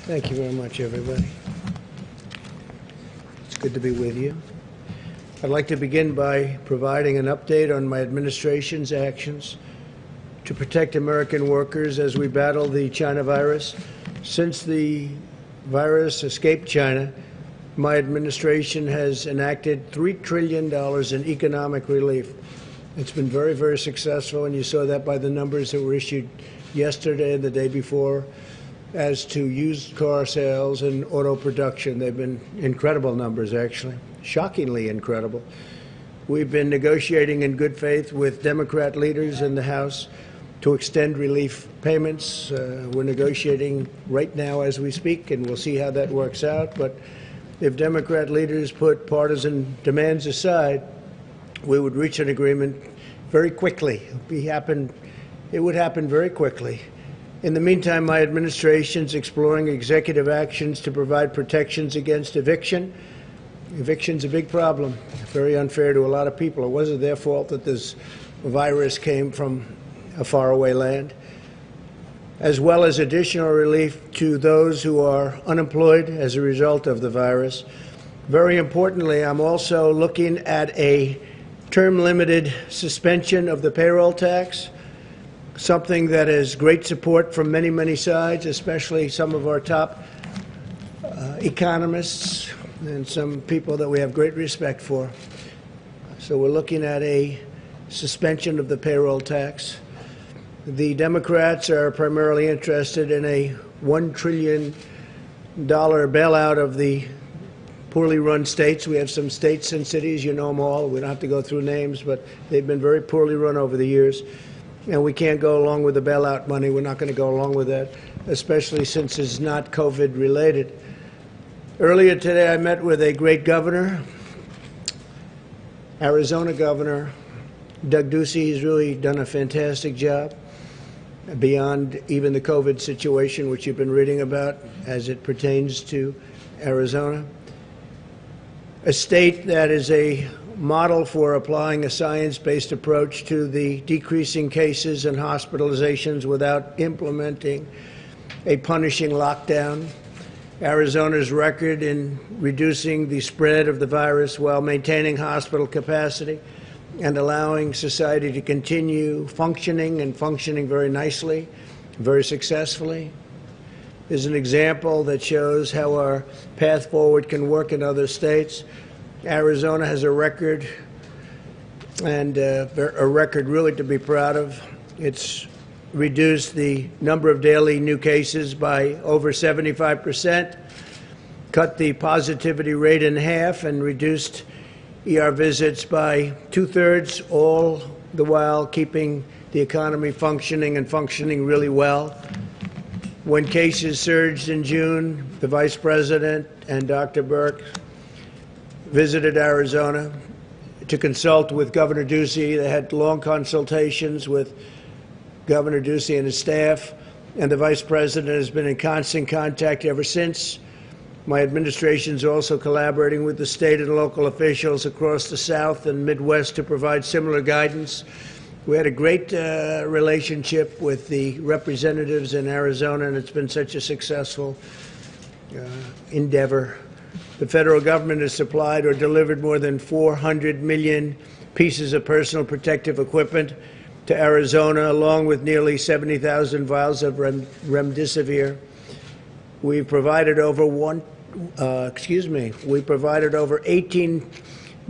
Thank you very much, everybody. It's good to be with you. I'd like to begin by providing an update on my administration's actions to protect American workers as we battle the China virus. Since the virus escaped China, my administration has enacted $3 trillion in economic relief. It's been very, very successful, and you saw that by the numbers that were issued yesterday and the day before as to used car sales and auto production. They've been incredible numbers, actually, shockingly incredible. We've been negotiating in good faith with Democrat leaders in the House to extend relief payments. We're negotiating right now as we speak, and we'll see how that works out. But if Democrat leaders put partisan demands aside, we would reach an agreement very quickly. It would happen very quickly. In the meantime, my administration is exploring executive actions to provide protections against eviction. Eviction's a big problem, very unfair to a lot of people. It wasn't their fault that this virus came from a faraway land, as well as additional relief to those who are unemployed as a result of the virus. Very importantly, I'm also looking at a term-limited suspension of the payroll tax, something that has great support from many, many sides, especially some of our top economists and some people that we have great respect for. So we're looking at a suspension of the payroll tax. The Democrats are primarily interested in a $1 trillion bailout of the poorly run states. We have some states and cities, you know them all. We don't have to go through names, but they've been very poorly run over the years. And we can't go along with the bailout money. We're not going to go along with that, especially since it's not COVID related. Earlier today, I met with a great governor, Arizona Governor Doug Ducey. He's really done a fantastic job beyond even the COVID situation, which you've been reading about as it pertains to Arizona. A state that is a model for applying a science-based approach to the decreasing cases and hospitalizations without implementing a punishing lockdown. Arizona's record in reducing the spread of the virus while maintaining hospital capacity and allowing society to continue functioning and functioning very nicely, very successfully, is an example that shows how our path forward can work in other states. Arizona has a record, and a record really to be proud of. It's reduced the number of daily new cases by over 75%, cut the positivity rate in half, and reduced ER visits by 2/3, all the while keeping the economy functioning and functioning really well. When cases surged in June, the Vice President and Dr. Burke visited Arizona to consult with Governor Ducey. They had long consultations with Governor Ducey and his staff, and the Vice President has been in constant contact ever since. My administration is also collaborating with the state and local officials across the South and Midwest to provide similar guidance. We had a great relationship with the representatives in Arizona, and it's been such a successful endeavor. The federal government has supplied or delivered more than 400 million pieces of personal protective equipment to Arizona, along with nearly 70,000 vials of remdesivir. We've provided over $18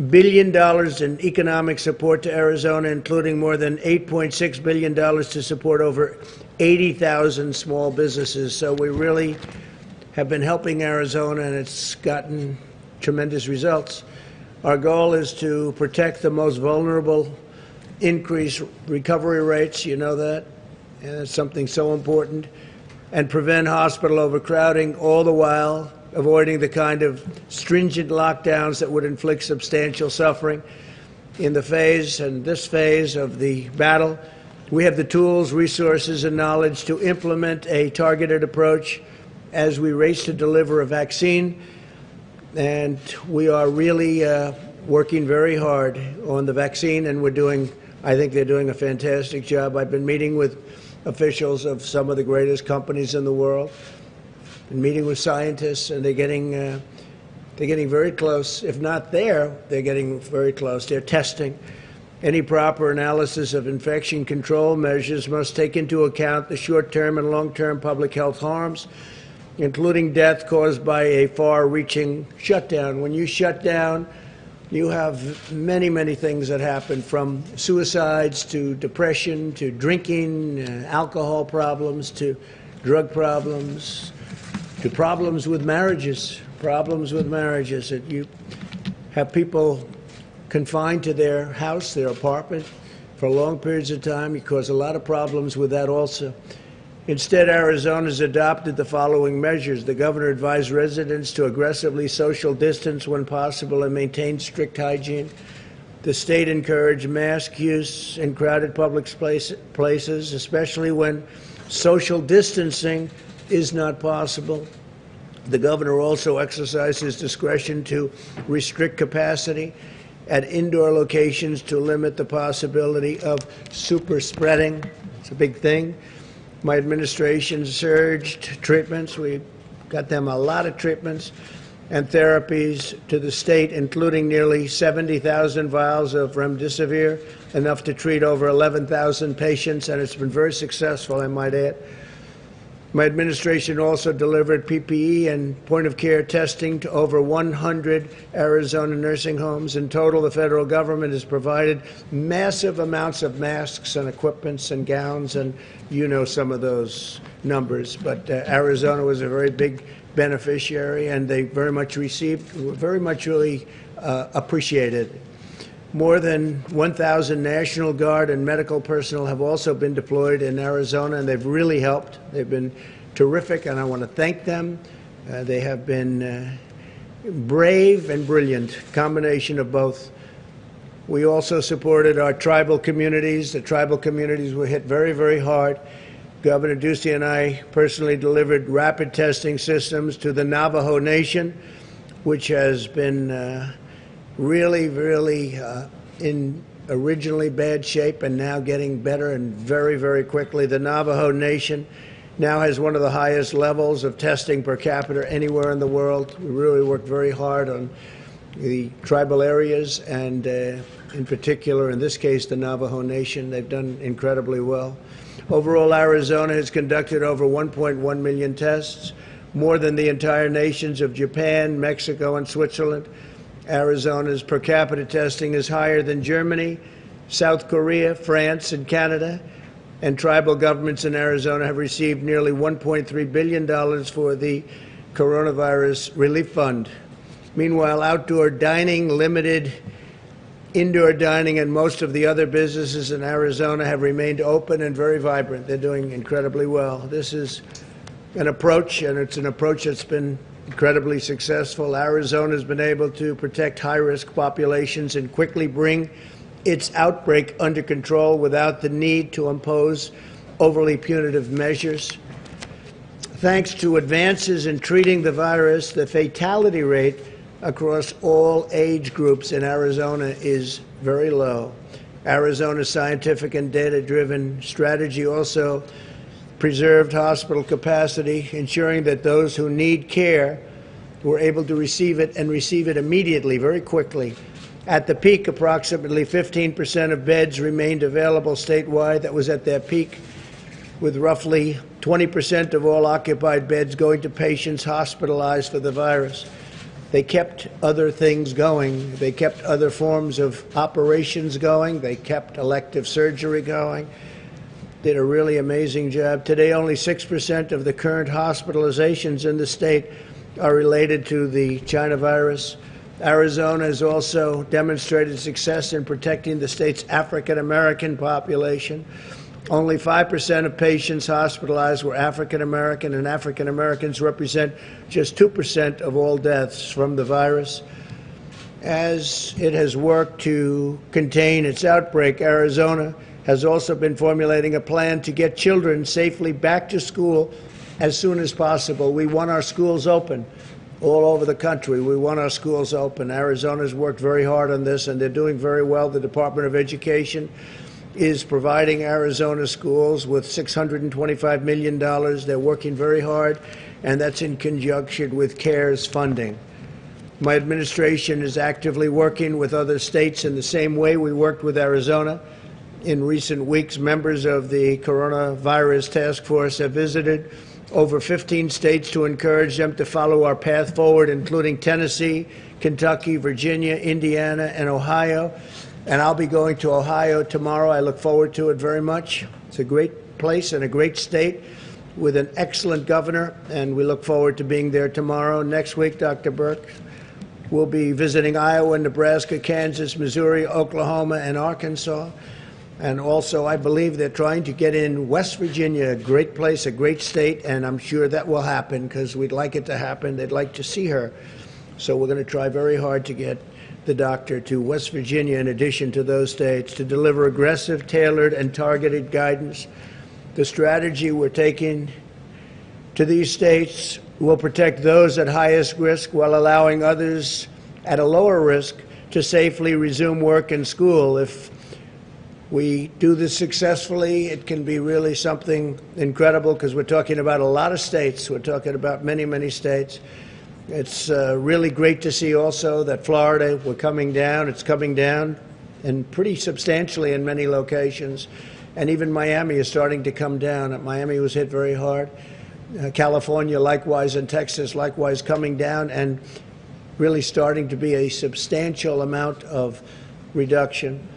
billion in economic support to Arizona, including more than $8.6 billion to support over 80,000 small businesses. So we really have been helping Arizona, and it's gotten tremendous results. Our goal is to protect the most vulnerable, increase recovery rates, you know that, and it's something so important, and prevent hospital overcrowding, all the while avoiding the kind of stringent lockdowns that would inflict substantial suffering. In this phase of the battle, we have the tools, resources, and knowledge to implement a targeted approach as we race to deliver a vaccine, and we are really working very hard on the vaccine, and I think they're doing a fantastic job. I've been meeting with officials of some of the greatest companies in the world, been meeting with scientists, and they're getting very close. If not there, they're getting very close. They're testing. Any proper analysis of infection control measures must take into account the short-term and long-term public health harms, including death caused by a far-reaching shutdown. When you shut down, you have many, many things that happen, from suicides to depression to drinking, alcohol problems to drug problems to problems with marriages. That you have people confined to their house, their apartment, for long periods of time. You cause a lot of problems with that also. Instead, Arizona has adopted the following measures. The governor advised residents to aggressively social distance when possible and maintain strict hygiene. The state encouraged mask use in crowded public places, especially when social distancing is not possible. The governor also exercised his discretion to restrict capacity at indoor locations to limit the possibility of super spreading. It's a big thing. My administration surged treatments. We got them a lot of treatments and therapies to the state, including nearly 70,000 vials of remdesivir, enough to treat over 11,000 patients, and it's been very successful, I might add. My administration also delivered PPE and point-of-care testing to over 100 Arizona nursing homes. In total, the federal government has provided massive amounts of masks and equipments and gowns, and you know some of those numbers. But Arizona was a very big beneficiary, and they very much really appreciated. More than 1,000 National Guard and medical personnel have also been deployed in Arizona, and they've really helped. They've been terrific, and I want to thank them. They have been brave and brilliant, combination of both. We also supported our tribal communities. The tribal communities were hit very, very hard. Governor Ducey and I personally delivered rapid testing systems to the Navajo Nation, which has been really in originally bad shape and now getting better and very, very quickly. The Navajo Nation now has one of the highest levels of testing per capita anywhere in the world. We really worked very hard on the tribal areas and in particular, in this case, the Navajo Nation. They've done incredibly well. Overall, Arizona has conducted over 1.1 million tests, more than the entire nations of Japan, Mexico, and Switzerland. Arizona's per capita testing is higher than Germany, South Korea, France, and Canada. And tribal governments in Arizona have received nearly $1.3 billion for the Coronavirus Relief Fund. Meanwhile, outdoor dining, limited indoor dining, and most of the other businesses in Arizona have remained open and very vibrant. They're doing incredibly well. This is an approach, and it's an approach that's been incredibly successful. Arizona has been able to protect high-risk populations and quickly bring its outbreak under control without the need to impose overly punitive measures. Thanks to advances in treating the virus, the fatality rate across all age groups in Arizona is very low. Arizona's scientific and data-driven strategy also preserved hospital capacity, ensuring that those who need care were able to receive it and receive it immediately, very quickly. At the peak, approximately 15% of beds remained available statewide. That was at their peak, with roughly 20% of all occupied beds going to patients hospitalized for the virus. They kept other things going. They kept other forms of operations going. They kept elective surgery going. Did a really amazing job. Today, only 6% of the current hospitalizations in the state are related to the China virus. Arizona has also demonstrated success in protecting the state's African-American population. Only 5% of patients hospitalized were African-American, and African-Americans represent just 2% of all deaths from the virus. As it has worked to contain its outbreak, Arizona has also been formulating a plan to get children safely back to school as soon as possible. We want our schools open all over the country. We want our schools open. Arizona's worked very hard on this, and they're doing very well. The Department of Education is providing Arizona schools with $625 million. They're working very hard and that's in conjunction with CARES funding. My administration is actively working with other states in the same way we worked with Arizona. In recent weeks, members of the coronavirus task force have visited over 15 states to encourage them to follow our path forward, including Tennessee, Kentucky, Virginia, Indiana, and Ohio. And I'll be going to Ohio tomorrow. I look forward to it very much. It's a great place and a great state with an excellent governor, and we look forward to being there tomorrow. Next week, Dr. Burke, we'll be visiting Iowa, Nebraska, Kansas, Missouri, Oklahoma, and Arkansas. And also, I believe they're trying to get in West Virginia, a great place, a great state, and I'm sure that will happen because we'd like it to happen. They'd like to see her. So we're going to try very hard to get the doctor to West Virginia in addition to those states to deliver aggressive, tailored, and targeted guidance. The strategy we're taking to these states will protect those at highest risk while allowing others at a lower risk to safely resume work and school. If we do this successfully, it can be really something incredible because we're talking about a lot of states. We're talking about many, many states. It's really great to see also that Florida, we're coming down. It's coming down and pretty substantially in many locations. And even Miami is starting to come down. Miami was hit very hard. California likewise, and Texas likewise coming down and really starting to be a substantial amount of reduction.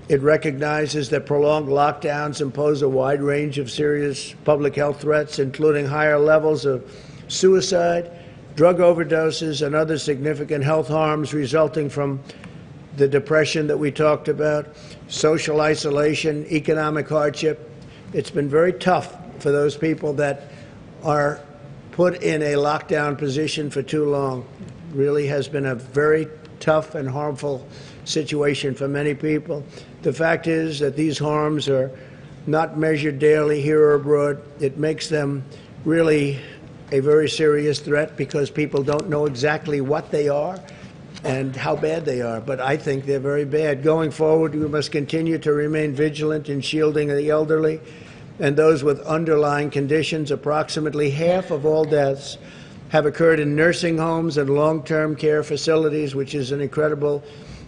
It recognizes that prolonged lockdowns impose a wide range of serious public health threats, including higher levels of suicide, drug overdoses, and other significant health harms resulting from the depression that we talked about, social isolation, economic hardship. It's been very tough for those people that are put in a lockdown position for too long. It really has been a very tough and harmful situation for many people. The fact is that these harms are not measured daily here or abroad. It makes them really a very serious threat because people don't know exactly what they are and how bad they are. But I think they're very bad. Going forward, we must continue to remain vigilant in shielding the elderly and those with underlying conditions. Approximately half of all deaths have occurred in nursing homes and long-term care facilities, which is an incredible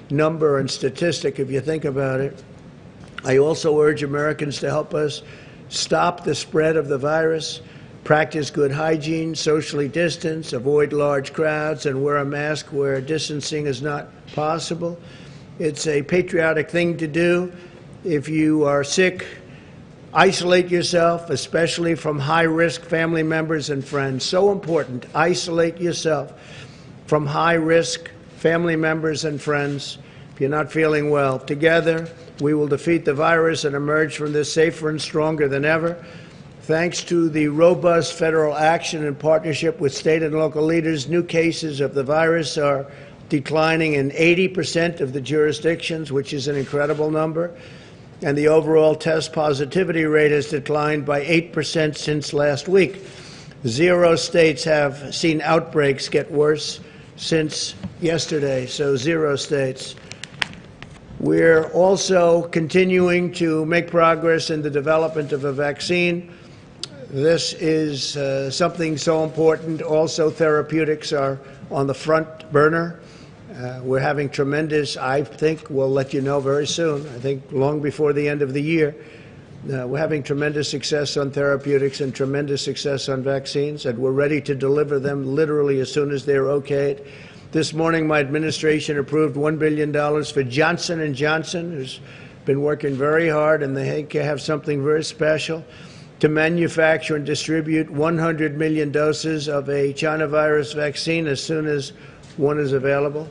number and statistic if you think about it. I also urge Americans to help us stop the spread of the virus, practice good hygiene, socially distance, avoid large crowds, and wear a mask where distancing is not possible. It's a patriotic thing to do. If you are sick, isolate yourself, especially from high-risk family members and friends. So important. Isolate yourself from high-risk family members and friends if you're not feeling well. Together, we will defeat the virus and emerge from this safer and stronger than ever. Thanks to the robust federal action in partnership with state and local leaders, new cases of the virus are declining in 80% of the jurisdictions, which is an incredible number. And the overall test positivity rate has declined by 8% since last week. 0 states have seen outbreaks get worse since yesterday, so 0 states. We're also continuing to make progress in the development of a vaccine. This is something so important. Also, therapeutics are on the front burner. We're having tremendous, I think we'll let you know very soon, I think long before the end of the year, we're having tremendous success on therapeutics and tremendous success on vaccines, and we're ready to deliver them literally as soon as they're okayed. This morning, my administration approved $1 billion for Johnson & Johnson, who's been working very hard, and they have something very special, to manufacture and distribute 100 million doses of a China virus vaccine as soon as one is available.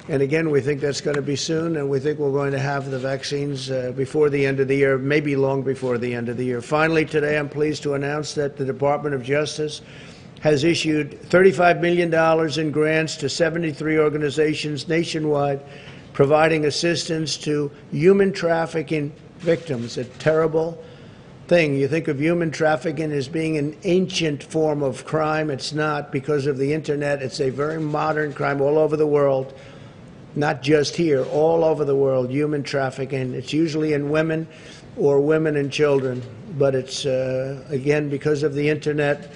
And again, we think that's going to be soon, and we think we're going to have the vaccines before the end of the year, maybe long before the end of the year. Finally, today I'm pleased to announce that the Department of Justice has issued $35 million in grants to 73 organizations nationwide, providing assistance to human trafficking victims, a terrible thing. You think of human trafficking as being an ancient form of crime. It's not. Because of the internet, it's a very modern crime all over the world, not just here, all over the world, human trafficking. It's usually in women or women and children, but it's, again, because of the internet,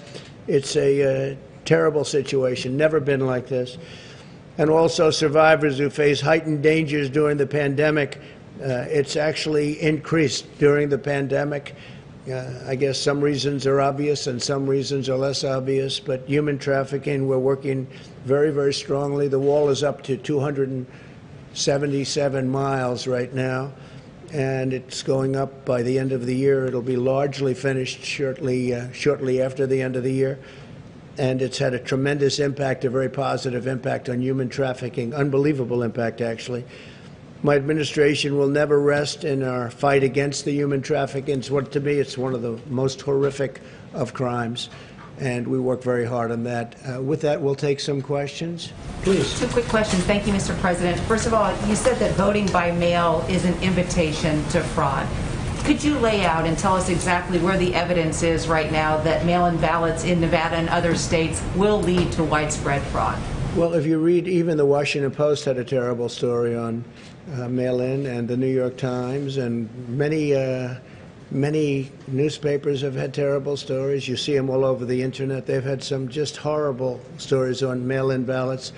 It's a terrible situation, never been like this. And also survivors who face heightened dangers during the pandemic. It's actually increased during the pandemic. I guess some reasons are obvious and some reasons are less obvious, but human trafficking, we're working very, very strongly. The wall is up to 277 miles right now, and it's going up by the end of the year. It'll be largely finished shortly after the end of the year. And it's had a tremendous impact, a very positive impact on human trafficking, unbelievable impact, actually. My administration will never rest in our fight against the human trafficking. To me, it's one of the most horrific of crimes, and we work very hard on that. With that, we'll take some questions. Please. Two quick questions. Thank you, Mr. President. First of all, you said that voting by mail is an invitation to fraud. Could you lay out and tell us exactly where the evidence is right now that mail-in ballots in Nevada and other states will lead to widespread fraud? Well, if you read, even the Washington Post had a terrible story on mail-in, and the New York Times, and many newspapers have had terrible stories. You see them all over the internet. They've had some just horrible stories on mail-in ballots.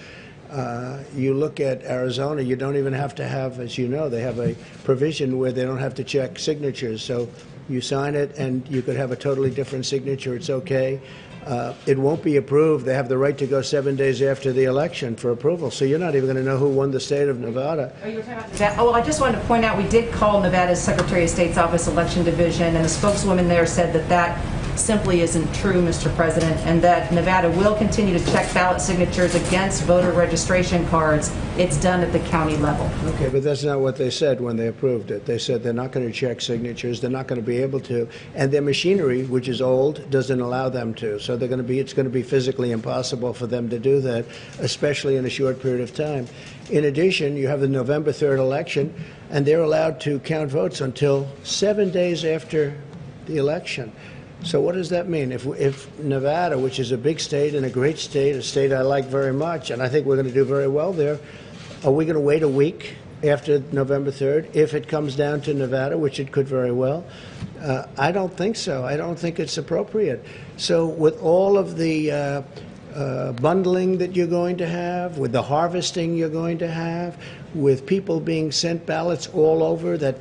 You look at Arizona, you don't even have to have, as you know, they have a provision where they don't have to check signatures. So you sign it and you could have a totally different signature. It's okay. It won't be approved. They have the right to go 7 days after the election for approval. So you're not even going to know who won the state of Nevada. Oh, you were talking about Nevada. Oh, well, I just wanted to point out we did call Nevada's Secretary of State's Office Election Division, and the spokeswoman there said that that simply isn't true, Mr. President, and that Nevada will continue to check ballot signatures against voter registration cards. It's done at the county level. Okay, but that's not what they said when they approved it. They said they're not going to check signatures. They're not going to be able to, and their machinery, which is old, doesn't allow them to. So they're going to be. It's going to be physically impossible for them to do that, especially in a short period of time. In addition, you have the November 3rd election, and they're allowed to count votes until 7 days after the election. So what does that mean? If Nevada, which is a big state and a great state, a state I like very much, and I think we're going to do very well there, are we going to wait a week after November 3rd if it comes down to Nevada, which it could very well? I don't think so. I don't think it's appropriate. So with all of the bundling that you're going to have, with the harvesting you're going to have, with people being sent ballots all over that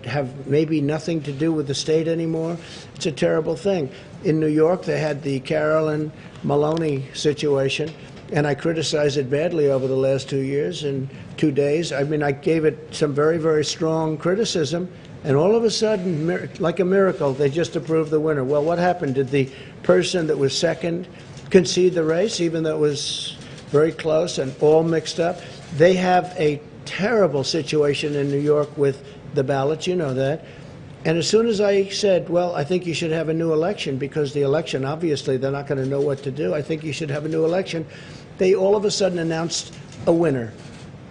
have maybe nothing to do with the state anymore, it's a terrible thing. In New York, they had the Carolyn Maloney situation, and I criticized it badly over the last 2 years and 2 days. I mean, I gave it some very, very strong criticism, and all of a sudden, like a miracle, they just approved the winner. Well, what happened? Did the person that was second concede the race, even though it was very close and all mixed up? They have a terrible situation in New York with the ballots, you know that. And as soon as I said, well, I think you should have a new election, because the election, obviously, they're not going to know what to do. I think you should have a new election. They all of a sudden announced a winner.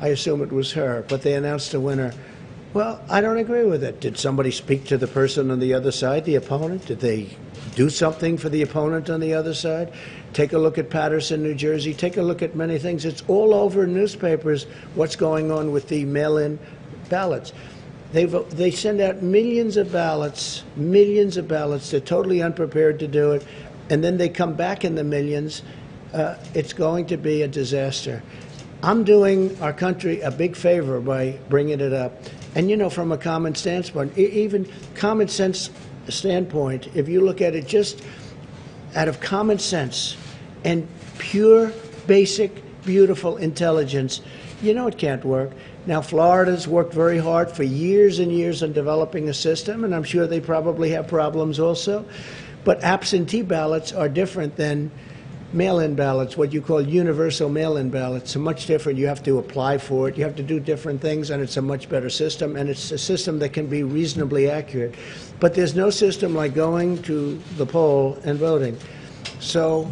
I assume it was her, but they announced a winner. Well, I don't agree with it. Did somebody speak to the person on the other side, the opponent? Did they do something for the opponent on the other side? Take a look at Paterson, New Jersey. Take a look at many things. It's all over newspapers what's going on with the mail-in ballots. They send out millions of ballots. They're totally unprepared to do it. And then they come back in the millions. It's going to be a disaster. I'm doing our country a big favor by bringing it up. And, you know, from a common standpoint, even common sense standpoint, if you look at it just out of common sense and pure, basic, beautiful intelligence, you know it can't work. Now, Florida's worked very hard for years and years on developing a system, and I'm sure they probably have problems also. But absentee ballots are different than mail-in ballots, what you call universal mail-in ballots. Are much different. You have to apply for it. You have to do different things, and it's a much better system, and it's a system that can be reasonably accurate. But there's no system like going to the poll and voting. So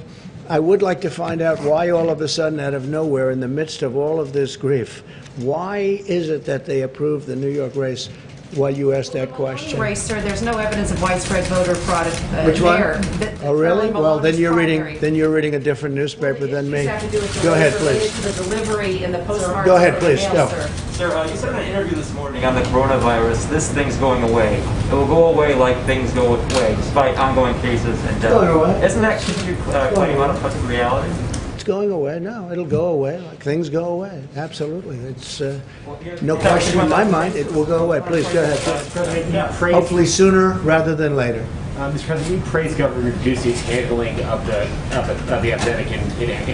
I would like to find out why all of a sudden, out of nowhere, in the midst of all of this grief, why is it that they approved the New York race? while you ask that question. Race, sir, there's no evidence of widespread voter fraud Which one? there. Oh, really? Well, then you're primary. reading a different newspaper than me. Have to do with the Go ahead, related please. to the delivery and the postmark. Go ahead, please. Go. Sir, you said in an interview this morning on the coronavirus, this thing's going away. It will go away like things go away, despite ongoing cases and deaths. Going away. Isn't that claiming out of touch with reality? It's going away. No, it'll go away like things go away. Absolutely. It's no question in my mind. It will go away. Please, go ahead. Hopefully sooner rather than later. Mr. President, you praised Governor Ducey's handling of the epidemic in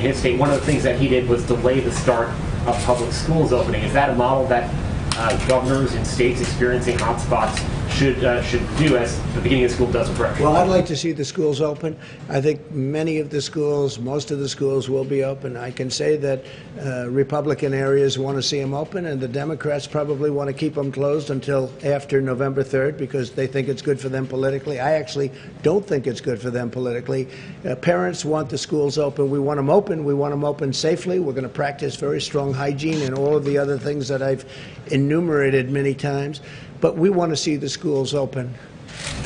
his state. One of the things that he did was delay the start of public schools opening. Is that a model that governors in states experiencing hotspots should do as the beginning of school does with recreation? Well, I'd like to see the schools open. I think many of the schools, most of the schools will be open. I can say that Republican areas want to see them open, and the Democrats probably want to keep them closed until after November 3rd because they think it's good for them politically. I actually don't think it's good for them politically. Parents want the schools open. We want them open. We want them open safely. We're going to practice very strong hygiene and all of the other things that I've enumerated many times. But we want to see the schools open.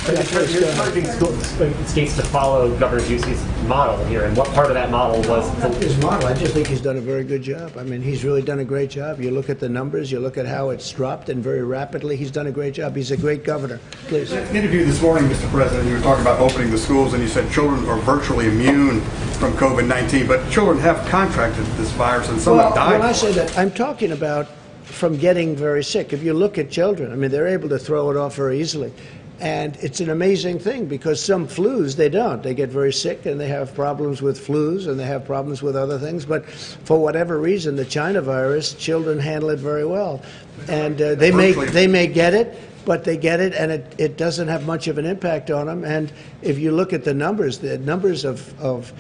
You're encouraging states to follow Governor Ducey's model here, and what part of that model was his model? I just think he's done a very good job. I mean, he's really done a great job. You look at the numbers, you look at how it's dropped, and very rapidly, he's done a great job. He's a great governor. Please. In an interview this morning, Mr. President, you were talking about opening the schools, and you said children are virtually immune from COVID-19, but children have contracted this virus, and some have died. When I say that, I'm talking about from getting very sick. If you look at children, I mean, they're able to throw it off very easily. And it's an amazing thing because some flus, they don't. They get very sick and they have problems with flus and they have problems with other things. But for whatever reason, the China virus, children handle it very well. And they may get it, but they get it and it doesn't have much of an impact on them. And if you look at the numbers of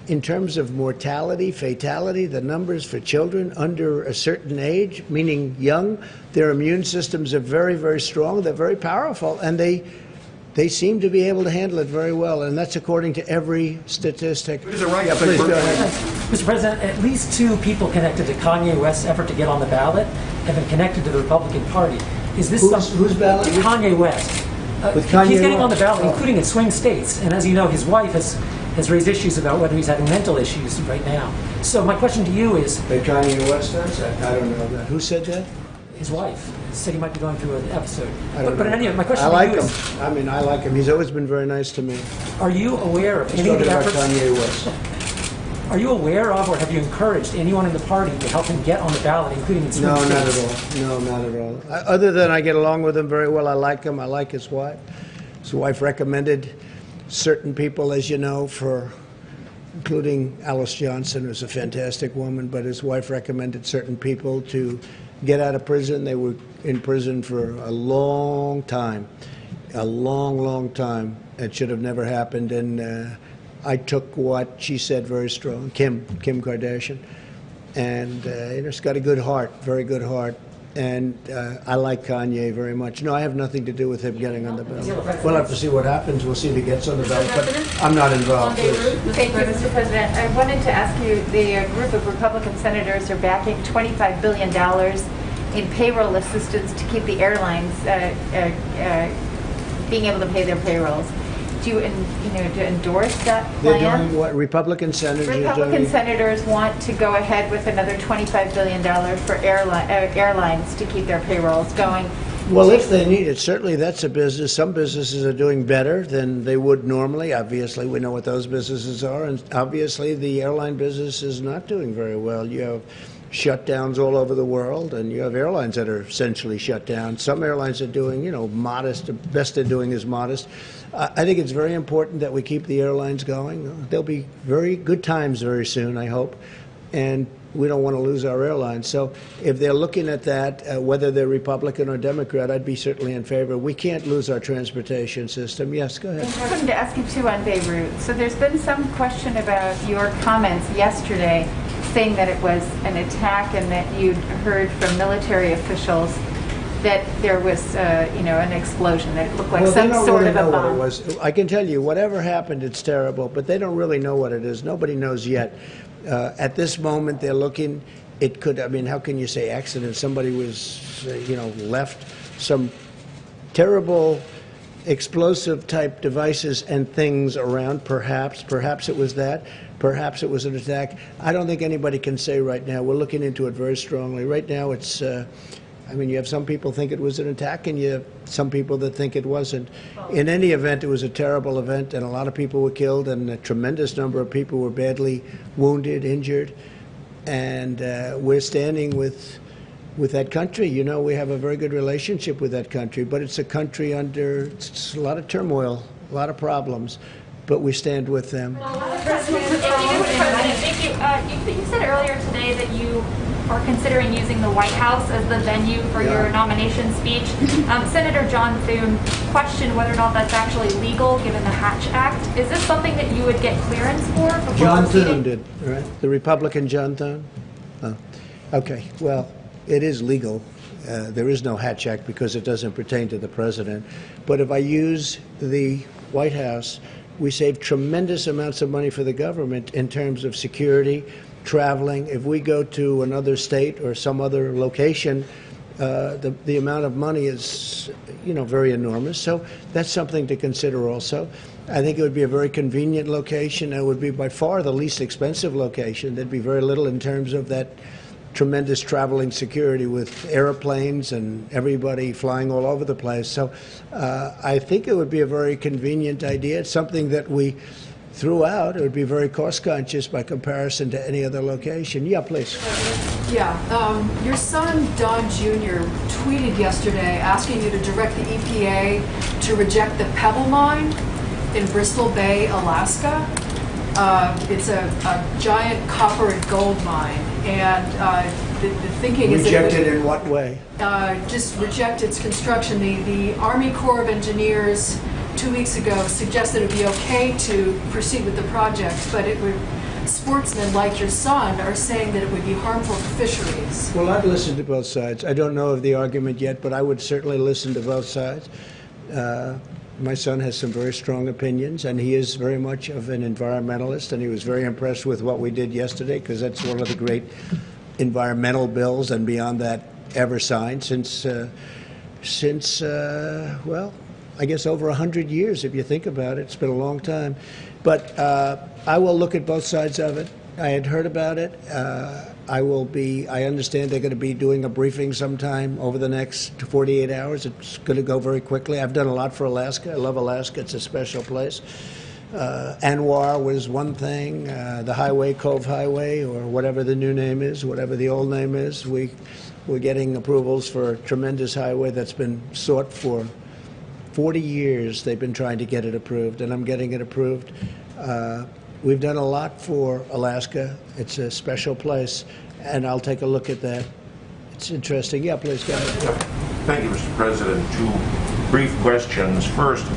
in terms of mortality, fatality, the numbers for children under a certain age, meaning young, their immune systems are very, very strong. They're very powerful, and they seem to be able to handle it very well, and that's according to every statistic. Is it right? Yeah, please go ahead. Mr. President, at least two people connected to Kanye West's effort to get on the ballot have been connected to the Republican Party. Is this whose ballot? Kanye West. With Kanye he's getting West? on the ballot, including in swing states, and as you know, his wife has raised issues about whether he's having mental issues right now. So my question to you is... That Kanye West does? I don't know that. Who said that? His wife said he might be going through an episode. But anyway, my question to you is... I mean, I like him. He's always been very nice to me. Are you aware of any of the efforts... Kanye West. Are you aware of or have you encouraged anyone in the party to help him get on the ballot, including in swing states? No, not at all. No, not at all. Other than I get along with him very well. I like him. I like his wife. His wife recommended certain people, as you know, including Alice Johnson, who's a fantastic woman, but his wife recommended certain people to get out of prison. They were in prison for a long time, a long, long time. It should have never happened, and I took what she said very strong, Kim Kardashian, and she's got a good heart, very good heart. And I like Kanye very much. No, I have nothing to do with him getting on the ballot. We'll have to see what happens. We'll see if he gets on the ballot. But I'm not involved. Thank you, Mr. President. I wanted to ask you, the group of Republican senators are backing $25 billion in payroll assistance to keep the airlines being able to pay their payrolls. Do you endorse that plan? They're doing what? Republican senators senators want to go ahead with another $25 billion for airlines to keep their payrolls going. Well, if they need it, certainly that's a business. Some businesses are doing better than they would normally. Obviously, we know what those businesses are. And obviously, the airline business is not doing very well. You have shutdowns all over the world, and you have airlines that are essentially shut down. Some airlines are doing, modest. The best they're doing is modest. I think it's very important that we keep the airlines going. There'll be very good times very soon, I hope, and we don't want to lose our airlines. So if they're looking at that, whether they're Republican or Democrat, I'd be certainly in favor. We can't lose our transportation system. Yes, go ahead. I wanted to ask you, too, on Beirut. So there's been some question about your comments yesterday saying that it was an attack and that you'd heard from military officials that there was, an explosion, that it looked like some sort of a bomb. What it was. I can tell you, whatever happened, it's terrible, but they don't really know what it is. Nobody knows yet. At this moment, they're looking. It could. I mean, how can you say accident? Somebody was, left some terrible explosive type devices and things around, perhaps it was that, perhaps it was an attack. I don't think anybody can say right now. We're looking into it very strongly. Right now it's, I mean, you have some people think it was an attack and you have some people that think it wasn't. In any event, it was a terrible event and a lot of people were killed and a tremendous number of people were badly wounded, injured, and we're standing with that country. You know, we have a very good relationship with that country, but it's a country under a lot of turmoil, a lot of problems, but we stand with them. Thank you. You said earlier today that you are considering using the White House as the venue for your nomination speech. Senator John Thune questioned whether or not that's actually legal given the Hatch Act. Is this something that you would get clearance for? John Thune did, right? The Republican John Thune? Oh, okay. Well, it is legal. There is no Hatch Act because it doesn't pertain to the president. But if I use the White House, we save tremendous amounts of money for the government in terms of security, traveling. If we go to another state or some other location, the amount of money is, you know, very enormous. So that's something to consider also. I think it would be a very convenient location. It would be by far the least expensive location. There'd be very little in terms of that tremendous traveling security with airplanes and everybody flying all over the place. So I think it would be a very convenient idea. It's something that we threw out. It would be very cost conscious by comparison to any other location. Yeah, please. Yeah, your son, Don Jr., tweeted yesterday asking you to direct the EPA to reject the Pebble Mine in Bristol Bay, Alaska. It's a giant copper and gold mine, and the thinking is rejected in what way? Just reject its construction. The Army Corps of Engineers 2 weeks ago suggested it would be okay to proceed with the project, but it would. Sportsmen like your son are saying that it would be harmful to fisheries. Well, I've listened to both sides. I don't know of the argument yet, but I would certainly listen to both sides. My son has some very strong opinions, and he is very much of an environmentalist, and he was very impressed with what we did yesterday, because that's one of the great environmental bills, and beyond that, ever signed since well, I guess over 100 years, if you think about it. It's been a long time. But I will look at both sides of it. I had heard about it. I understand they're going to be doing a briefing sometime over the next 48 hours. It's going to go very quickly. I've done a lot for Alaska. I love Alaska. It's a special place. Anwar was one thing. The highway, Cove Highway, or whatever the new name is, whatever the old name is. We're getting approvals for a tremendous highway that's been sought for 40 years. They've been trying to get it approved, and I'm getting it approved. We've done a lot for Alaska. It's a special place, and I'll take a look at that. It's interesting. Yeah, please go ahead. Thank you, Mr. President. Two brief questions. First,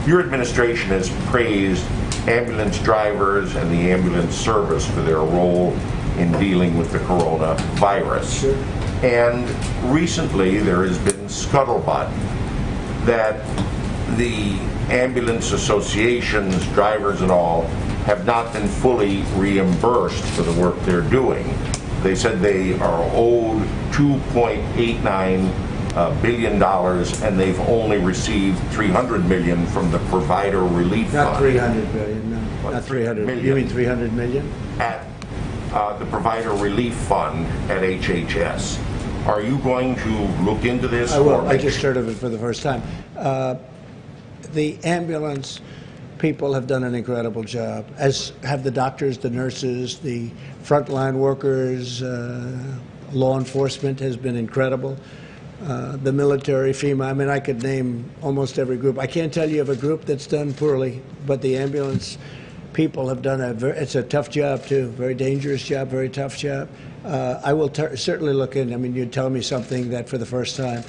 your administration has praised ambulance drivers and the ambulance service for their role in dealing with the coronavirus. Sure. And recently there has been scuttlebutt that the ambulance associations, drivers and all, have not been fully reimbursed for the work they're doing. They said they are owed $2.89 billion, and they've only received $300 million from the Provider Relief Fund. Not 300 billion, no. Not 300 million. You mean 300 million? At the Provider Relief Fund at HHS. Are you going to look into this? I will. I just heard of it for the first time. The ambulance people have done an incredible job, as have the doctors, the nurses, the frontline workers. Law enforcement has been incredible. The military, FEMA. I mean, I could name almost every group. I can't tell you of a group that's done poorly, but the ambulance people have done it's a tough job too, very dangerous job, very tough job. I will certainly look in. I mean, you'd tell me something that for the first time,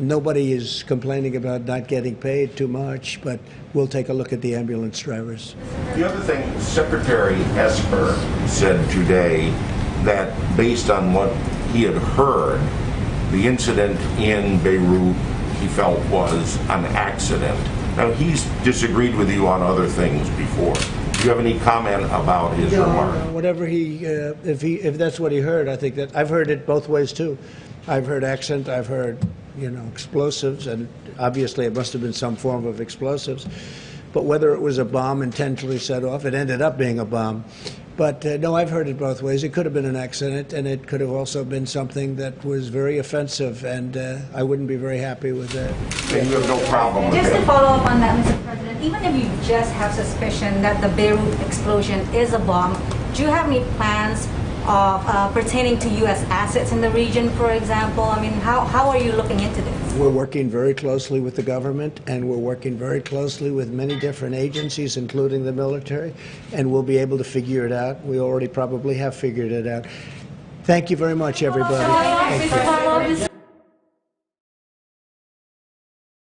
nobody is complaining about not getting paid too much, but we'll take a look at the ambulance drivers. The other thing, Secretary Esper said today that based on what he had heard, the incident in Beirut he felt was an accident. Now, he's disagreed with you on other things before. Do you have any comment about his remark? Whatever if that's what he heard, I think that I've heard it both ways too. I've heard accent, I've heard explosives, and obviously it must have been some form of explosives. But whether it was a bomb intentionally set off, it ended up being a bomb. But no, I've heard it both ways. It could have been an accident, and it could have also been something that was very offensive, and I wouldn't be very happy with that. And you have no problem with Just to that. follow up on that, Mr. President, even if you just have suspicion that the Beirut explosion is a bomb, do you have any plans of pertaining to U.S. assets in the region, for example? I mean, how are you looking into this? We're working very closely with the government, and we're working very closely with many different agencies, including the military, and we'll be able to figure it out. We already probably have figured it out. Thank you very much, everybody. Thank you.